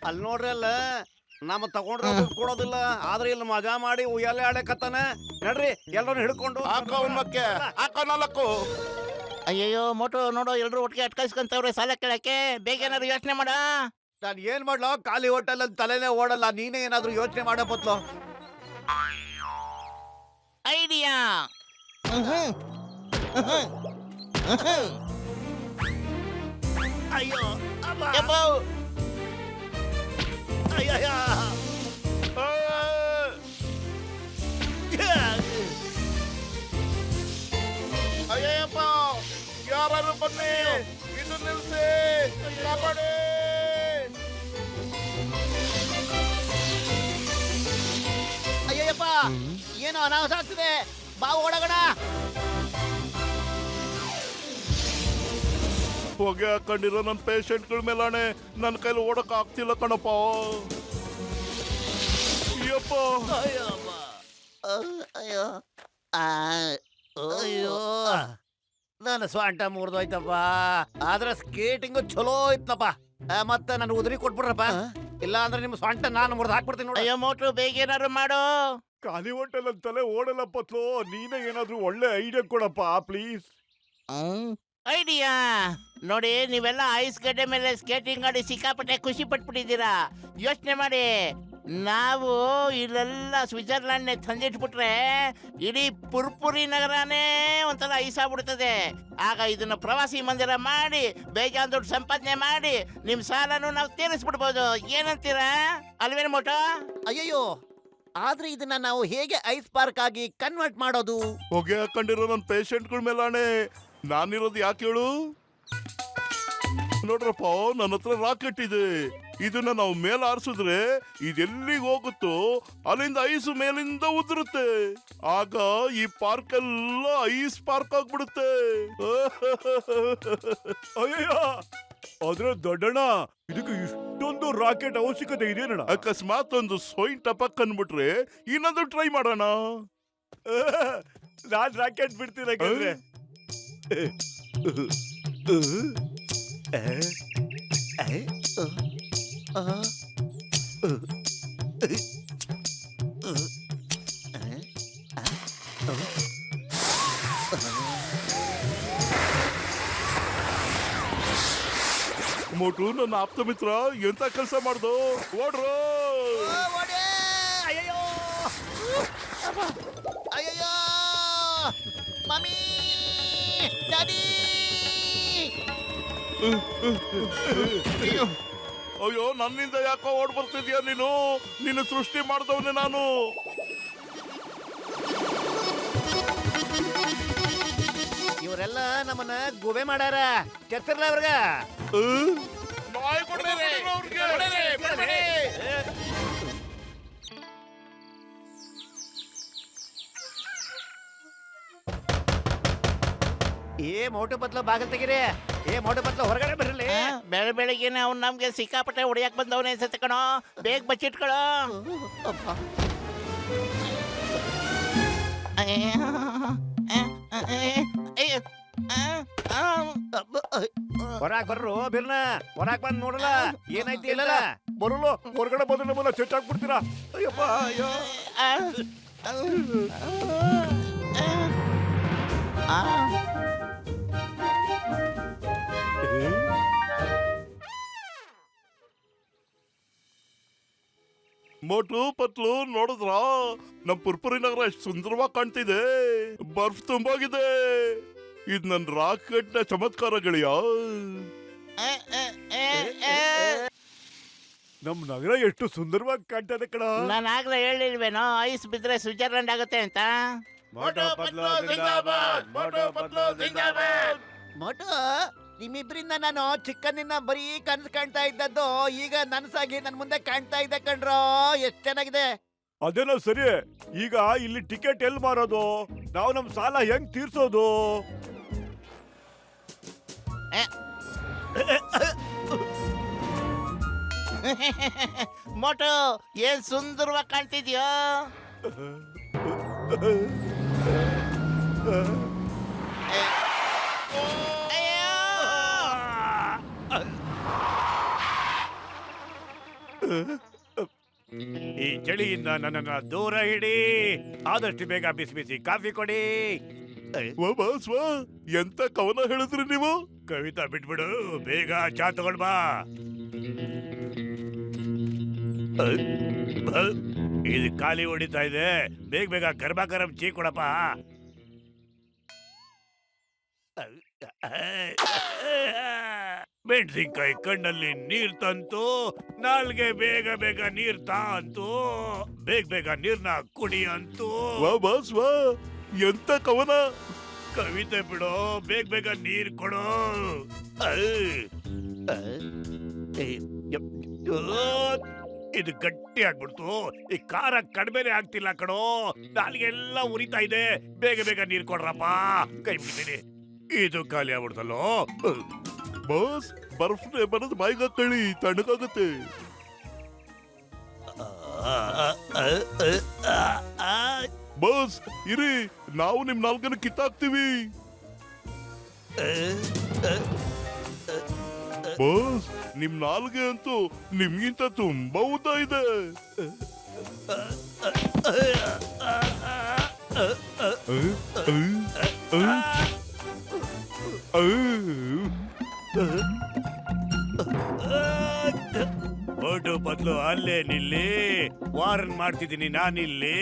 ಅಲ್ಲಿ ನೋಡ್ರಿ ಅಲ್ಲ ನಮ್ಮ ತಗೊಂಡ್ರ ಕೊಡೋದಿಲ್ಲ ಆದ್ರೆ ಇಲ್ಲಿ ಮಜಾ ಮಾಡಿ ಉಯ್ಯಾಲೆ ಆಡಕತ್ತಾನ. ನಡ್ರಿ ಎಲ್ಲರೂ ಹಿಡ್ಕೊಂಡು ಅಯ್ಯಯ್ಯೋ ಮೋಟು ನೋಡು ಎಲ್ರು ಒಟ್ಟಿಗೆ ಅಟ್ಕಾಯಿಸ್ಕೊಂತವ್ರೆ ಸಾಲ ಕೇಳಕ್ಕೆ. ಬೇಗ ಏನಾದ್ರು ಯೋಚನೆ ಮಾಡ. ನಾನು ಏನ್ ಮಾಡ್ಲೋ, ಖಾಲಿ ಹೋಟೆಲ್ ಅಂತ ತಲೆನೇ ಓಡಲ್ಲ. ನೀನೇ ಏನಾದ್ರು ಯೋಚನೆ ಮಾಡೋ ಬತ್ಲೋ. ಐಡಿಯಾ. ಅಯ್ಯೋ ಯಪ್ಪೋ. ಅಯ್ಯಯ್ಯ ಅಯ್ಯಪ್ಪ, ಯಾರು ಬನ್ನಿ, ಇದು ನಿಲ್ಸಿ, ಕಾಪಾಡಿ. ಅಯ್ಯಯ್ಯಪ್ಪ, ಏನು ಅನಾಹುತ ಆಗ್ತಿದೆ, ಬಾ ಓಡೋಣ. ಹೊಗೆ ಹಾಕೊಂಡಿರೋ ನನ್ನ ಪೇಷಂಟ್ಗಳ ಮೇಲಾಣೆ ನನ್ನ ಕೈಲಿ ಓಡಕ್ ಆಗ್ತಿಲ್ಲ ಕಣಪ್ಪ. ಅಯ್ಯಪ್ಪ, ಅಯ್ಯೋ ಅಯ್ಯೋ ನನ್ನ ಸ್ವಂಟ ಮುರಿದೋಯ್ತಪ್ಪ. ಆದ್ರೆ ಸ್ಕೇಟಿಂಗು ಚಲೋ ಇತ್ತಪ್ಪ. ಮತ್ತೆ ನಾನು ಉದುರಿ ಕೊಟ್ಬಿಡ್ರಪ್ಪ, ಇಲ್ಲ ಅಂದ್ರೆ ನಿಮ್ ಸ್ವಂಟ ನಾನು ಮುರಿದು ಹಾಕ್ಬಿಡ್ತೀನಿ ನೋಡಿ. ಅಯ್ಯೋ ಮೋಟು ಬೇಗ ಏನಾದ್ರು ಮಾಡು. ಖಾಲಿ ಹೋಟೆಲ್ ಅಂತಲೇ ಓಡಲ್ಲಪ್ಪತ್ಲೋ. ನೀನೇ ಏನಾದ್ರೂ ಒಳ್ಳೆ ಐಡಿಯಾ ಕೊಡಪ್ಪ ಪ್ಲೀಸ್. ಐಡಿಯಾ ನೋಡಿ, ನೀವೆಲ್ಲ ಐಸ್ ಗಡ್ಡೆ ಮೇಲೆ ಸ್ಕೇಟಿಂಗ್ ಆಡಿ ಸಿಕ್ಕಾಪಟ್ಟೆ ಖುಷಿ ಪಟ್ಬಿಟ್ಟಿದ್ದೀರಾ. ಯೋಚನೆ ಮಾಡಿ, ನಾವು ಇಲ್ಲೆಲ್ಲ ಸ್ವಿಟ್ಜರ್ಲ್ಯಾಂಡ್ ತಂದಿಟ್ಬಿಟ್ರೆ ಇಡೀ ಪುರ್ಪುರಿ ನಗರನೇ ಒಂಥರ ಐಸ್ ಆಗ್ಬಿಡ್ತದೆ. ಆಗ ಇದನ್ನ ಪ್ರವಾಸಿ ಮಂದಿರ ಮಾಡಿ ಬೇಜಾನ್ ದುಡ್ಡು ಸಂಪಾದನೆ ಮಾಡಿ ನಿಮ್ ಸಾಲನು ನಾವು ತೀರಿಸ್ಬಿಡ್ಬೋದು. ಏನಂತೀರಾ ಅಲ್ವೇನು ಮೋಟೋ? ಅಯ್ಯಯ್ಯೋ, ಆದ್ರೆ ಇದನ್ನ ನಾವು ಹೇಗೆ ಐಸ್ ಪಾರ್ಕ್ ಆಗಿ ಕನ್ವರ್ಟ್ ಮಾಡೋದು? ಹೊಗೆ ಹಾಕೊಂಡಿರೋ ನನ್ನ ಪೇಷಂಟ್ಗಳ ಮೇಲಾಣೆ ನಾನಿರೋದು ಯಾಕೆ ಹೇಳು? ನೋಡ್ರಪ್ಪ, ನನ್ನ ಹತ್ರ ರಾಕೆಟ್ ಇದೆ. ಇದನ್ನ ನಾವು ಮೇಲ್ ಹಾರಿಸಿದ್ರೆ ಇದೆಲ್ಲಿಗೆ ಹೋಗುತ್ತೋ ಅಲ್ಲಿಂದ ಐಸ್ ಮೇಲಿಂದ ಉದುರುತ್ತೆ. ಆಗ ಈ ಪಾರ್ಕ್ ಎಲ್ಲ ಐಸ್ ಪಾರ್ಕ್ ಆಗ್ಬಿಡುತ್ತೆ. ಅಯ್ಯಯ್ಯ, ಆದ್ರೆ ದೊಡ್ಡಣ್ಣ, ಇದಕ್ಕೆ ಇಷ್ಟೊಂದು ರಾಕೆಟ್ ಅವಶ್ಯಕತೆ ಇದೆಯಣ್ಣ? ಅಕಸ್ಮಾತ್ ಒಂದು ಸೊಯ್ನ್ ಟಪಕ್ ಅಂದ್ಬಿಟ್ರೆ ಇನ್ನೊಂದು ಟ್ರೈ ಮಾಡೋಣ. ನಾನ್ ರಾಕೆಟ್ ಬಿಡ್ತೀನಿ. ಮೋಟು, ನನ್ನ ಆಪ್ತ ಮಿತ್ರ ಎಂತ ಕೆಲಸ ಮಾಡ್ದು. ಓಡ್ರು. ಅಯ್ಯಯ್ಯೋ ಅಯ್ಯಯ್ಯೋ, ಮಮ್ಮಿ, ಡ್ಯಾಡಿ. ಅಯ್ಯೋ, ನನ್ನಿಂದ ಯಾಕೋ ಓಡ್ ಬರ್ತಿದ್ಯಾ ನೀನು? ನಿನ್ನ ಸೃಷ್ಟಿ ಮಾಡ್ದವನೇ ನಾನು. ಇವರೆಲ್ಲ ನಮ್ಮನ್ನ ಗುಬೆ ಮಾಡಾರ. ಕೆತ್ತಿರ್ಲ ಅವ್ರಗ. ಏ ಮೋಟು ಬತ್ಲ ಬಾಗಿಲ್ ತೆಗೀರಿ. ಏ ಮೋಟು ಬತ್ಲ ಹೊರಗಡೆ ಬರ್ರಲಿ. ಬೆಳೆ ಬೆಳಿಗ್ಗೆನೆ ಅವ್ನು ನಮ್ಗೆ ಸಿಕ್ಕಾಪಟ್ಟೆ ಹೊಡಿಯಕ್ ಬಂದವನೇ ಅನ್ಸತ್ತೆ ಕಣೋ. ಬೇಗ ಬಚ್ಚಿಟ್ಕೊಳೋ. ಹೊರಾಕ್ ಬರ್ರು ಬಿರ್ನ. ಹೊರಾಕ್ ಬಂದ್ ನೋಡಲ್ಲ ಏನೈತಿ ಇಲ್ಲ. ಬರಲ್ಲ, ಹೊರಗಡೆ ಬಂದ್ರೆ ನಮ್ಮನ್ನ ಚೆಟ್ ಹಾಕ್ಬಿಡ್ತೀರಾ. ಅಯ್ಯಪ್ಪ, ಅಯ್ಯೋ. ಮೋಟು ಪತ್ಲು ನೋಡಿದ್ರ, ನಮ್ ಪುರ್ಪುರಿ ನಗರ ಎಷ್ಟು ಸುಂದರವಾಗಿ ಕಾಣ್ತಿದೆ. ಬರ್ಫ್ ತುಂಬೋಗಿದೆ. ಇದ್ ನನ್ ರಾಕೆಟ್ ನ ಚಮತ್ಕಾರ ಗೆಳೆಯ. ನಮ್ ನಗರ ಎಷ್ಟು ಸುಂದರವಾಗಿ ಕಾಣ್ತದೆ ಕಣ. ನಾನು ಆಗ್ಲೇ ಹೇಳಿಲ್ವೇನೋ ಐಸ್ ಬಿದ್ರೆ ಸ್ವಿಟ್ಜರ್ಲ್ಯಾಂಡ್ ಆಗುತ್ತೆ ಅಂತ. ಮೋಟು, ನಿಮ್ಮಿಬ್ರಿಂದ ನಾನು ಚಿಕ್ಕನಿಂದ ಬರೀ ಕನ್ಸು ಕಾಣ್ತಾ ಇದ್ದದ್ದು ಈಗ ನನ್ಸಾಗಿ ನನ್ ಮುಂದೆ ಕಾಣ್ತಾ ಇದೆ ಕಣ್ರೋ. ಎಷ್ಟ್ ಚೆನ್ನಾಗಿದೆ. ಅದೇನೋ ಸರಿ. ಈಗ ಇಲ್ಲಿ ಟಿಕೆಟ್ ಎಲ್ಲಿ ಮಾರೋದು? ನಾವು ನಮ್ ಸಾಲ ಹೆಂಗ್ ತೀರ್ಸೋದು? ಮೋಟು, ಏನ್ ಸುಂದರವಾಗಿ ಕಾಣ್ತಿದ್ಯೋ. ಚಳಿಯಿಂದ ನನ್ನನ್ನ ದೂರ ಇಡಿ. ಆದಷ್ಟು ಬೇಗ ಬಿಸಿ ಬಿಸಿ ಕಾಫಿ ಕೊಡಿ. ವಾ ಬಾಸ್ ವಾ, ಎಂತ ಕವನ ಹೇಳಿದ್ರಿ ನೀವು? ಕವಿತಾ ಬಿಟ್ಬಿಡು, ಬೇಗ ಚಾ ತಗೊಂಡ್ ಬಾ. ಇದು ಖಾಲಿ ಹೊಡಿತಾ ಇದೆ, ಬೇಗ ಬೇಗ ಗರ್ಭ ಗರಂ ಟೀ ಕೊಡಪ್ಪ. ಮೆಣಸಿನ್ಕಾಯಿ ಕಣ್ಣಲ್ಲಿ ನೀರ್ ತಂತು, ನಾಲ್ಗೆ ಬೇಗ ಬೇಗ ನೀರ್ ಅಂತು, ಬೇಗ ಬೇಗ ನೀರ್ನ ಕುಡಿ ಅಂತು. ವಾ ಬಾಸ್ ವಾ, ಎಂತ ಕವನ? ಕವಿತೆ ಬಿಡೋ, ಬೇಗ ಬೇಗ ನೀರ್ ಕೊಡೋ. ಇದು ಗಟ್ಟಿ ಆಗ್ಬಿಡ್ತು, ಈ ಖಾರ ಕಡಿಮೆನೆ ಆಗ್ತಿಲ್ಲ ಕಣೋ, ನಾಲ್ಗೆಲ್ಲ ಉರಿತಾ ಇದೆ, ಬೇಗ ಬೇಗ ನೀರ್ ಕೊಡ್ರಪ್ಪ, ಕೈ ಬಿಡ್ತೀನಿ. ಇದು ಖಾಲಿ ಆಗ್ಬಿಡ್ತಲ್ಲೋ. ಬಾಸ್, ಬರ್ಫ್ನೆ ಬರೋದು ಬಾಯಿಗೆ ಹಾಕೊಳ್ಳಿ, ತಣ್ಣಗಾಗುತ್ತೆ. ಬಾಸ್ ಇರಿ, ನಾವು ನಿಮ್ ನಾಲ್ಕನ್ನು ಕಿತ್ತಾಕ್ತಿವಿ. ಬಾಸ್, ನಿಮ್ ನಾಲ್ಗೆ ಅಂತೂ ನಿಮ್ಗಿಂತ ತುಂಬಾ ಉದ್ದ ಇದೆ. ಓಟು ಬದ್ಲು ಅಲ್ಲೇ ನಿಲ್ಲಿ, ವಾರನ್ ಮಾಡ್ತಿದ್ದೀನಿ ನಾನಿಲ್ಲಿ.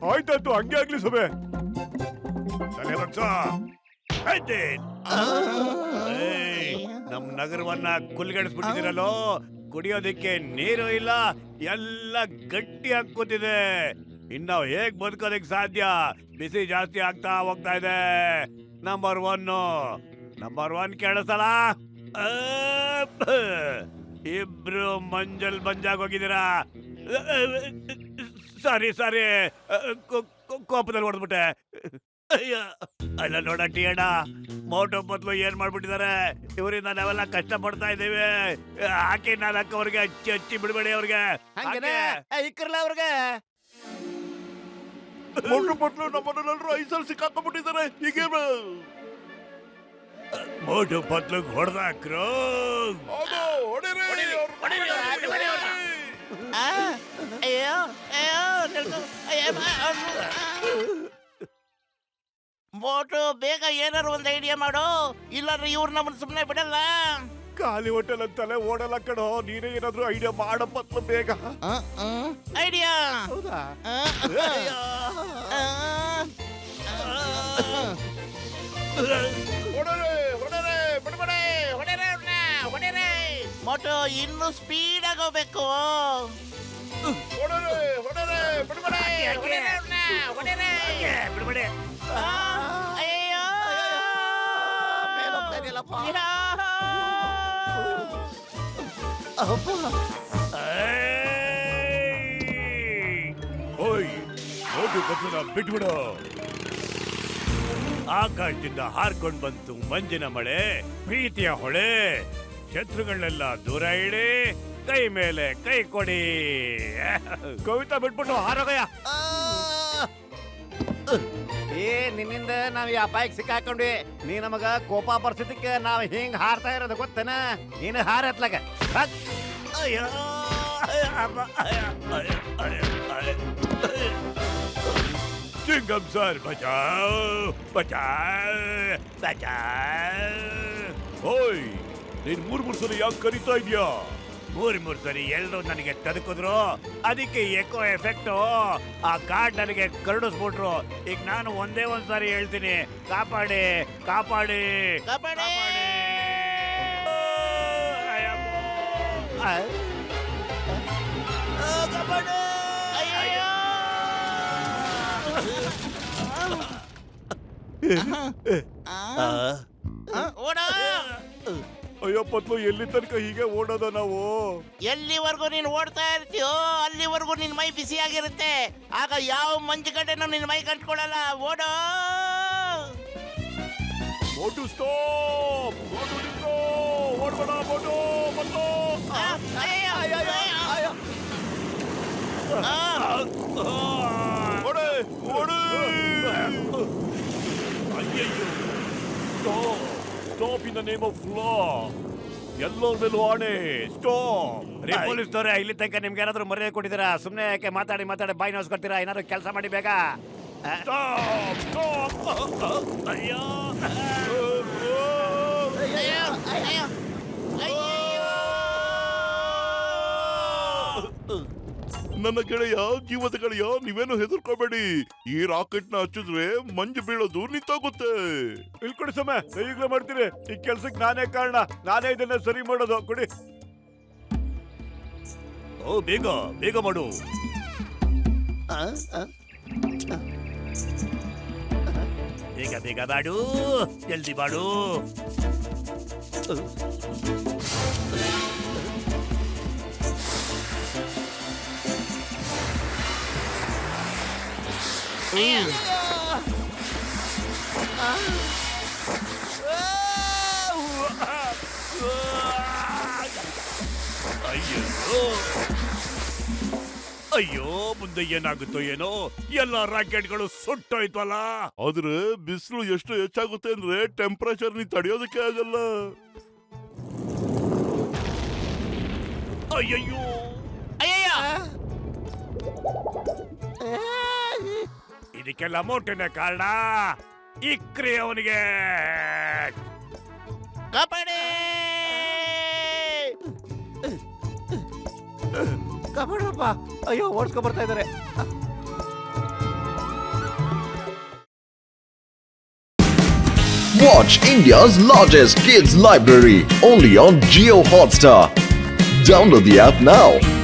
ಆಯ್ತಾಯ್ತು, ಹಂಗೆ ಆಗ್ಲಿ ಸೊಬೆ. ತಲೆ ಬಗ್ಸ. ನಮ್ ನಗರವನ್ನ ಕುಲ್ಗಡಿಸ್ಬಿಟ್ಟಿದಿರಲ್ಲೋ, ಕುಡಿಯೋದಕ್ಕೆ ನೀರು ಇಲ್ಲ, ಎಲ್ಲ ಗಟ್ಟಿ ಹಾಕೋತಿದೆ. ಇನ್ನ ಹೇಗ್ ಬದುಕೋದಕ್ ಸಾಧ್ಯ? ಬಿಸಿ ಜಾಸ್ತಿ ಆಗ್ತಾ ಹೋಗ್ತಾ ಇದೆ. ನಂಬರ್ ಒನ್ ಕೇಳಿಸಲ್ಲ. ಇಬ್ರು ಮಂಜಲ್ ಬಂಜಾಗ್ ಹೋಗಿದ್ದೀರಾ. ಸಾರಿ ಕೋಪದಲ್ಲಿ ಹೊಡೆದ್ಬಿಟ್ಟೆ. ಅಯ್ಯ, ಅಲ್ಲ ನೋಡ ಟಿಯಣ್ಣ, ಮೋಟೋ ಬದಲು ಏನ್ ಮಾಡ್ಬಿಟ್ಟಿದ್ದಾರೆ. ಇವರಿಂದ ನಾವೆಲ್ಲ ಕಷ್ಟ ಪಡ್ತಾ ಇದ್ದೇವೆ. ಹಾಕಿ ನಾಲ್ಕು ಅವ್ರಿಗೆ ಹಚ್ಚಿ ಬಿಡ್ಬೇಡಿ ಅವ್ರಿಗೆ. ಹಂಗೇನೆ ಇಕ್ಕರ್ಲ ಅವ್ರಿಗೆ. ಮೋಟ್ರು ಬಟ್ಲು ನಮ್ಮನ್ನೆಲ್ಲರೂ ಐಸಲ್ಲಿ ಸಿಕ್ಕಾಕೊಂಡ್ಬಿಟ್ಟಿದ್ದಾರೆ. ಹೀಗೆ ಮೋಟು ಬದ್ಲಿಗೆ ಹೊಡೆದಾಕ್ರು. ಮೋಟು, ಬೇಗ ಏನಾರು ಒಂದು ಐಡಿಯಾ ಮಾಡು, ಇಲ್ಲಾಂದ್ರೆ ಇವ್ರು ನಮ್ಮನ್ನ ಸುಮ್ಮನೆ ಬಿಡಲ್ಲ. ಖಾಲಿ ಹೋಟೆಲ್ ಅಂತಲೇ ಓಡಲ್ಲ ಕಣೋ, ನೀನೇ ಏನಾದ್ರು ಐಡಿಯಾ ಮಾಡಪ್ಪತ್ಲು ಬೇಗ. ಐಡಿಯಾ ಹೌದಾ? ಮೋಟು, ಇನ್ನು ಸ್ಪೀಡ್ ಆಗಿ ಹೋಗ್ಬೇಕು. ಬಿಡ್ಬೇಡಿ. ಅಯ್ಯೋ, ಮೇಲೆ ಹೋಗ್ತಾ ಇದೆಯಲ್ಲಪ್ಪ. ಓಯ್, ಹೋಗಿ ಬದಲನ ಬಿಟ್ಬಿಡು. ಆಕಾಶದಿಂದ ಹಾರ್ಕೊಂಡ್ ಬಂತು ಮಂಜಿನ ಮಳೆ, ಪ್ರೀತಿಯ ಹೊಳೆ. ಶತ್ರುಗಳನ್ನೆಲ್ಲ ದೂರ ಇಡಿ, ಕೈ ಮೇಲೆ ಕೈ ಕೊಡಿ. ಕವಿತಾ ಬಿಟ್ಬಿಟ್ಟು ಹಾರೋಗಯ್ಯ. ನಿನ್ನಿಂದ ನಾವ್ ಈ ಅಪಾಯಕ್ಕೆ ಸಿಕ್ಕಾಕೊಂಡ್ವಿ. ನೀ ನಮಗ ಕೋಪ ಬರ್ಸಿದ್ದಕ್ಕೆ ನಾವ್ ಹಿಂಗ್ ಹಾರ್ತಾ ಇರೋದು ಗೊತ್ತೇನ? ನೀನು ಹಾರತ್ಲಾಗ ಚಿಂಗಂ ಸರ್, ಬಚಾವ್ ಬಚಾವ್ ಬಚಾವ್. ಓಯ್, ನೀನ್ ಮೂರ್ ಸಲ ಯಾಕೆ ಕರೀತಾ ಇದ್ಯಾ? ಮೂರ್ ಸರಿ ಎಲ್ರು ನನಗೆ ತದಕಿದ್ರು, ಅದಕ್ಕೆ ಎಕೋ ಎಫೆಕ್ಟ್. ಆ ಕಾರ್ಡ್ ನನಗೆ ಕರಡಿಸ್ಬಿಟ್ರು. ಈಗ ನಾನು ಒಂದೇ ಒಂದ್ಸಾರಿ ಹೇಳ್ತೀನಿ, ಕಾಪಾಡಿ ಕಾಪಾಡಿ ಕಾಪಾಡಿ. ಓಡ. ಅಯ್ಯೋ ಪತ್ಲು, ಎಲ್ಲಿ ತನಕ ಹೀಗೆ ಓಡೋದ ನಾವು? ಎಲ್ಲಿವರೆಗೂ ನೀನು ಓಡ್ತಾ ಇರ್ತೀಯೋ ಅಲ್ಲಿವರೆಗೂ ನಿನ್ ಮೈ ಬಿಸಿ ಆಗಿರುತ್ತೆ. ಆಗ ಯಾವ ಮಂಜುಗಡ್ಡೆನೂ ನಿನ್ ಮೈ ಕಟ್ಕೊಳ್ಳಲ್ಲ. ಓಡೋ. ಮೋಟು ಸ್ಟಾಪ್, ಮೋಟು ನಿಂತ್ಕೋ, ಓಡ್ಬೇಡ ಮೋಟು, ಪತ್ಲು. ಓಡೆ ಓಡೆ. ಅಯ್ಯಯ್ಯೋ, stop, stop in the name of law. ಎಲ್ಲೋರ್ ಮೇಲೂ ಆಣೆ ಸ್ಟಾಪ್ ರೀ ಪೊಲೀಸ್ನವ್ರೆ, ಇಲ್ಲಿ ತನಕ ನಿಮ್ಗೆ ಯಾರಾದ್ರೂ ಮರ್ಯಾದೆ ಕೊಟ್ಟಿದ್ದೀರಾ? ಸುಮ್ಮನೆ ಯಾಕೆ ಮಾತಾಡಿ ಬಾಯಿ ನೋಸ್ಕೊಡ್ತೀರಾ? ಏನಾದ್ರು ಕೆಲಸ ಮಾಡಿ ಬೇಗ. ಸ್ಟಾಪ್ ಸ್ಟಾಪ್ ಅಯ್ಯೋ ನನ್ನ ಗೆಳೆಯ, ಜೀವದ ಗೆಳೆಯ, ನೀವೇನು ಹೆದರ್ಕೋಬೇಡಿ. ಈ ರಾಕೆಟ್ ನ ಹಚ್ಚಿದ್ರೆ ಮಂಜು ಬೀಳೋದು ನಿಂತೋಗುತ್ತೆ. ಇಲ್ಕೊಡಿ ಸಮಯ, ಈಗಲೇ ಮಾಡ್ತೀನಿ. ಈ ಕೆಲ್ಸಕ್ಕೆ ನಾನೇ ಕಾರಣ, ನಾನೇ ಇದನ್ನ ಸರಿ ಮಾಡೋದು. ಕೊಡಿ. ಓ ಬೇಗ ಬೇಗ ಮಾಡು. ಬೇಗ ಬೇಗ ಬಾಡು, ಜಲ್ದಿ ಬಾಡು. ಅಯ್ಯೋ ಮುಂದೆ ಏನಾಗುತ್ತೋ ಏನೋ, ಎಲ್ಲ ರಾಕೆಟ್ಗಳು ಸುಟ್ಟೋಯ್ತಲ್ಲ. ಆದ್ರೆ ಬಿಸಿಲು ಎಷ್ಟು ಹೆಚ್ಚಾಗುತ್ತೆ ಅಂದ್ರೆ ಟೆಂಪರೇಚರ್ ನೀ ತಡೆಯೋದಕ್ಕೆ ಆಗಲ್ಲ. ಅಯ್ಯಯ್ಯೋ ಅಯ್ಯಯ್ಯ, ಇದಕ್ಕೆಲ್ಲ ಮೋಟೆನೇ ಕಾರಣ. ಇಕ್ರಿ ಅವನಿಗೆ. ಕಾಪಾಡಿ. ಕಾಪಾಡ್ರಪ್ಪ. ಅಯ್ಯೋ, ಓಡಿಸ್ಕೊ ಬರ್ತಾ ಇದಾರೆ. Watch India's largest kids library only on Jio Hotstar. Download the app now.